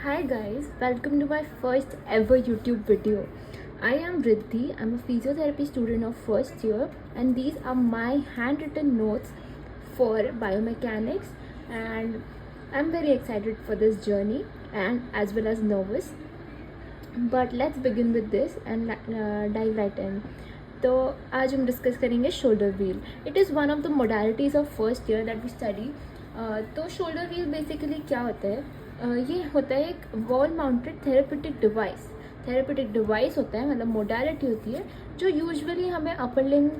Hi guys, welcome to my first ever YouTube video. I am Riddhi. I'm a physiotherapy student of first year and these are my handwritten notes for biomechanics, and I'm very excited for this journey and as well as nervous. But let's begin with this and dive right in. तो आज हम discuss करेंगे shoulder wheel. It is one of the modalities of first year that we study. तो shoulder wheel basically क्या होता है? ये होता है एक वॉल माउंटेड थेरेपेटिक डिवाइस होता है, मतलब मोडालिटी होती है जो यूजुअली हमें अपर लिम्ब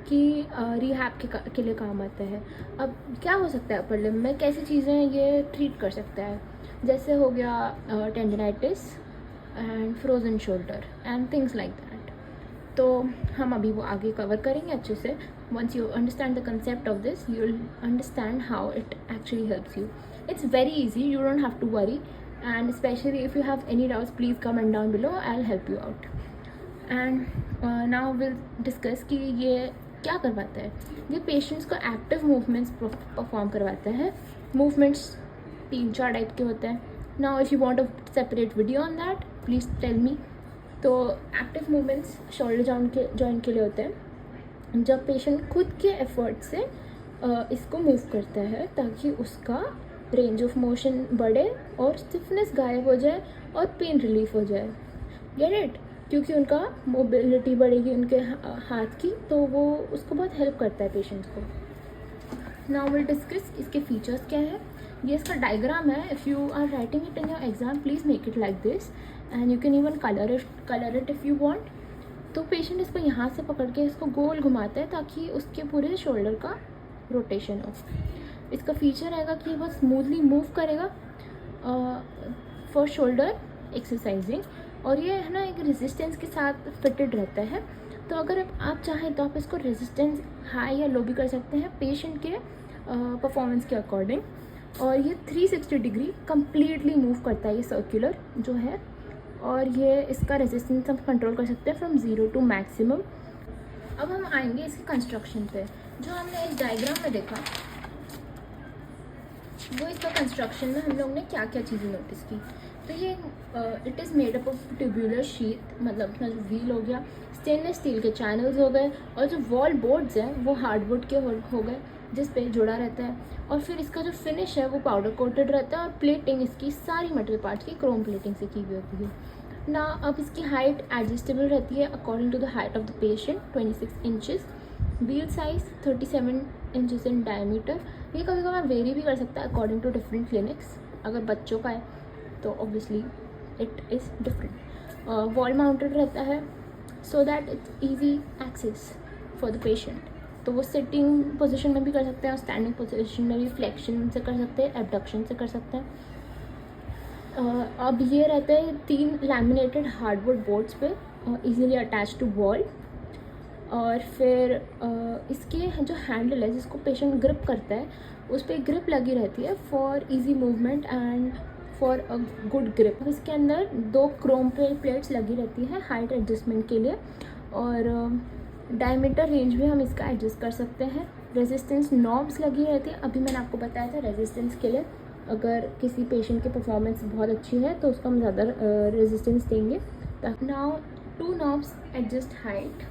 की रिहैब के लिए काम आता है. अब क्या हो सकता है अपर लिम्ब में, कैसी चीज़ें ये ट्रीट कर सकता है? जैसे हो गया tendonitis and frozen shoulder and things like that. तो हम अभी वो आगे कवर करेंगे अच्छे से. Once you understand the concept of this you will understand how it actually helps you. It's very easy, you don't have to worry, and especially if you have any doubts please comment down below, I'll help you out. And now we'll discuss कि ये क्या करवाता है. ये patients को active movements perform करवाता है. Movements 3-4 type के होते हैं. Now if you want a separate video on that please tell me. तो एक्टिव मूवमेंट्स शोल्डर जॉइंट के लिए होते हैं जब पेशेंट खुद के एफर्ट से इसको मूव करता है ताकि उसका रेंज ऑफ मोशन बढ़े और स्टिफनेस गायब हो जाए और पेन रिलीफ हो जाए. Get it? क्योंकि उनका मोबिलिटी बढ़ेगी उनके हाथ की, तो वो उसको बहुत हेल्प करता है पेशेंट्स को. नाउ विल डिस्कस इसके फीचर्स क्या है. ये इसका डायग्राम है. If you are writing it in your exam please make it like this and you can even colour it if you want. तो पेशेंट इसको यहाँ से पकड़ के इसको गोल घुमाता है ताकि उसके पूरे शोल्डर का रोटेशन हो. इसका फीचर रहेगा कि बहुत स्मूथली मूव करेगा फॉर शोल्डर एक्सरसाइजिंग, और ये है ना एक रेजिस्टेंस के साथ फिटेड रहता है. तो अगर आप चाहें तो आप इसको रेजिस्टेंस हाई या लो भी कर सकते हैं पेशेंट के परफॉर्मेंस के अकॉर्डिंग. और ये 360 डिग्री कम्प्लीटली मूव करता है ये सर्कुलर जो है, और ये इसका रेजिस्टेंस हम कंट्रोल कर सकते हैं फ्रॉम 0 to मैक्सिमम. अब हम आएंगे इसके कंस्ट्रक्शन पे. जो हमने इस डायग्राम में देखा वो इसका कंस्ट्रक्शन में हम लोग ने क्या क्या चीज़ें नोटिस की. तो ये it is made up of tubular sheet, मतलब अपना जो व्हील हो गया, स्टेनलेस स्टील के चैनल्स हो गए, और जो वॉल बोर्ड्स हैं वो हार्डवुड के हो गए जिस पे जुड़ा रहता है. और फिर इसका जो फिनिश है वो पाउडर कोटेड रहता है, और प्लेटिंग इसकी सारी मेटल पार्ट्स की क्रोम प्लेटिंग से की हुई होती है ना. अब इसकी हाइट एडजस्टेबल रहती है according to the height of the patient, 26 inches. Wheel size 37 inches in diameter. ये कभी कभार वेरी भी कर सकता है अकॉर्डिंग टू डिफरेंट क्लिनिक्स. अगर बच्चों का है तो obviously it is different. Wall mounted रहता है so that it's easy access for the patient. तो वो सिटिंग पोजीशन में भी कर सकते हैं और स्टैंडिंग पोजीशन में भी फ्लेक्शन से कर सकते हैं, एबडक्शन से कर सकते हैं. अब ये रहते हैं 3 लैमिनेटेड हार्डवुड बोर्ड्स पे इजीली अटैच टू वॉल. और फिर इसके जो हैंडल है जिसको पेशेंट ग्रिप करता है उस पर ग्रिप लगी रहती है for easy movement and for a good grip. इसके अंदर 2 क्रोम प्लेट्स लगी रहती है हाइट एडजस्टमेंट के लिए, और डायमीटर रेंज भी हम इसका एडजस्ट कर सकते हैं. रेजिस्टेंस नॉब्स लगी रहती है. अभी मैंने आपको बताया था रेजिस्टेंस के लिए अगर किसी पेशेंट की परफॉर्मेंस बहुत अच्छी है तो उसको हम ज़्यादा रेजिस्टेंस देंगे. Now 2 knobs adjust height.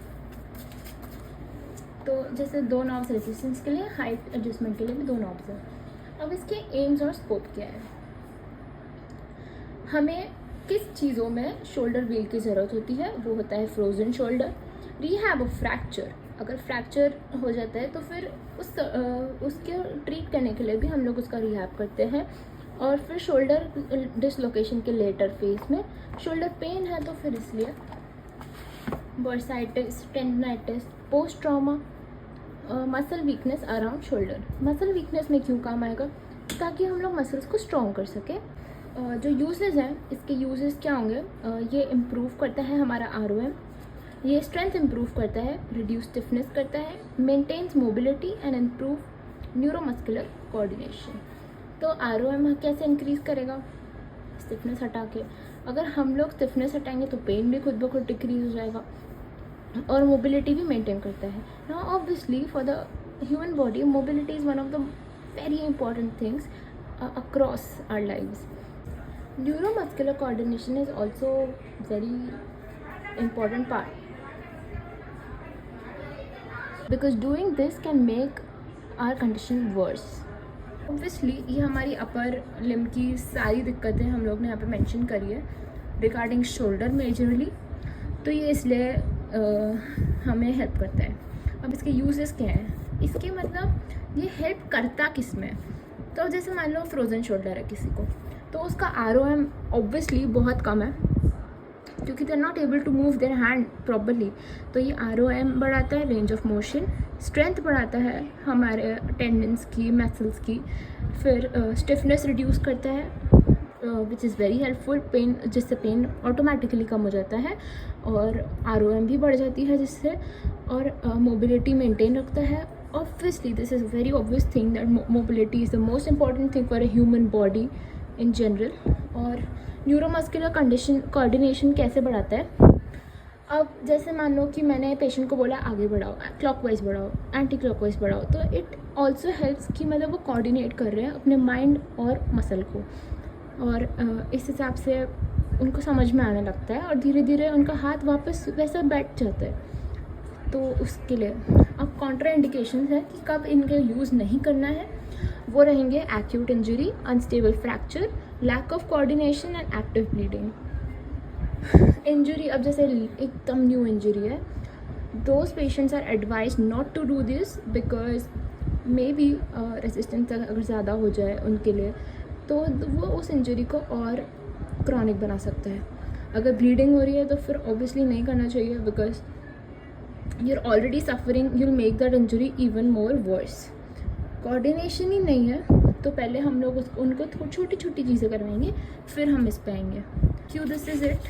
तो जैसे 2 नॉब्स रेजिस्टेंस के लिए, हाइट एडजस्टमेंट के लिए भी 2 नॉब्स हैं. अब इसके एम्स और स्कोप क्या है. हमें किस चीज़ों में शोल्डर व्हील की ज़रूरत होती है वो होता है frozen shoulder, rehab of fracture. अगर फ्रैक्चर हो जाता है तो फिर उसके ट्रीट करने के लिए भी हम लोग उसका रिहैब करते हैं. और फिर शोल्डर डिसलोकेशन के लेटर फेज में शोल्डर पेन है तो फिर इसलिए bursitis, tendinitis, post trauma, muscle weakness around shoulder. Muscle weakness में क्यों काम आएगा? ताकि हम लोग मसल्स को स्ट्रॉन्ग कर सकें. जो यूजेस हैं इसके यूजेस क्या होंगे? ये इम्प्रूव करता है हमारा ROM, ये स्ट्रेंथ इम्प्रूव करता है, रिड्यूस स्टिफनेस करता है, maintains mobility and improve neuromuscular coordination. तो ROM कैसे इंक्रीज़ करेगा? स्टिफनेस हटा के. अगर हम लोग स्टिफनेस हटाएंगे तो पेन भी खुद ब खुद डिक्रीज हो जाएगा, और मोबिलिटी भी मेंटेन करता है. Now obviously for the human body mobility is one of the very important things across our lives. Neuromuscular coordination is also very important part because doing this can make our condition worse. Obviously ये हमारी upper limb की सारी दिक्कतें हम लोग ने यहाँ पे मेंशन करी है रिगार्डिंग शोल्डर मेजरली, तो ये इसलिए हमें हेल्प करता है. अब इसके यूजेस क्या हैं? इसके मतलब ये हेल्प करता किस में? तो जैसे मान लो फ्रोज़न शोल्डर है किसी को, तो उसका ROM ऑब्वियसली बहुत कम है क्योंकि they are not able to move their hand properly. तो ये ROM बढ़ाता है, रेंज ऑफ मोशन, स्ट्रेंथ बढ़ाता है हमारे टेंडन्स की, मसल्स की, फिर स्टिफनेस रिड्यूस करता है which is very helpful. Pain, जिससे पेन ऑटोमेटिकली कम हो जाता है और ROM भी बढ़ जाती है जिससे, और मोबिलिटी मेंटेन रखता है. Obviously this is a very obvious thing that mobility is the most important thing for a human body in general. और न्यूरोमस्कुलर कंडीशन कोऑर्डिनेशन कैसे बढ़ाता है? अब जैसे मान लो कि मैंने पेशेंट को बोला आगे बढ़ाओ, क्लॉकवाइज बढ़ाओ, एंटी क्लॉकवाइज बढ़ाओ, तो इट ऑल्सो हेल्प्स कि मतलब वो कोऑर्डिनेट कर रहे हैं अपने माइंड और मसल को, और इस हिसाब से उनको समझ में आने लगता है और धीरे धीरे उनका हाथ वापस वैसा बैठ जाता है. तो उसके लिए अब कॉन्ट्रा इंडिकेशन है कि कब इनका यूज़ नहीं करना है. वो रहेंगे acute injury, unstable fracture, lack of coordination and active bleeding. Injury, अब जैसे एकदम न्यू इंजरी है, those patients are advise not to do this because may be resistance अगर ज़्यादा हो जाए उनके लिए तो वो उस इंजरी को और क्रॉनिक बना सकता है. अगर ब्लीडिंग हो रही है तो फिर ऑब्वियसली नहीं करना चाहिए because you're already suffering, you'll make that injury even more worse. Coordination ही नहीं है तो पहले हम लोग उनको छोटी छोटी चीज़ें करवाएंगे, फिर हम इस पे आएंगे. This is it.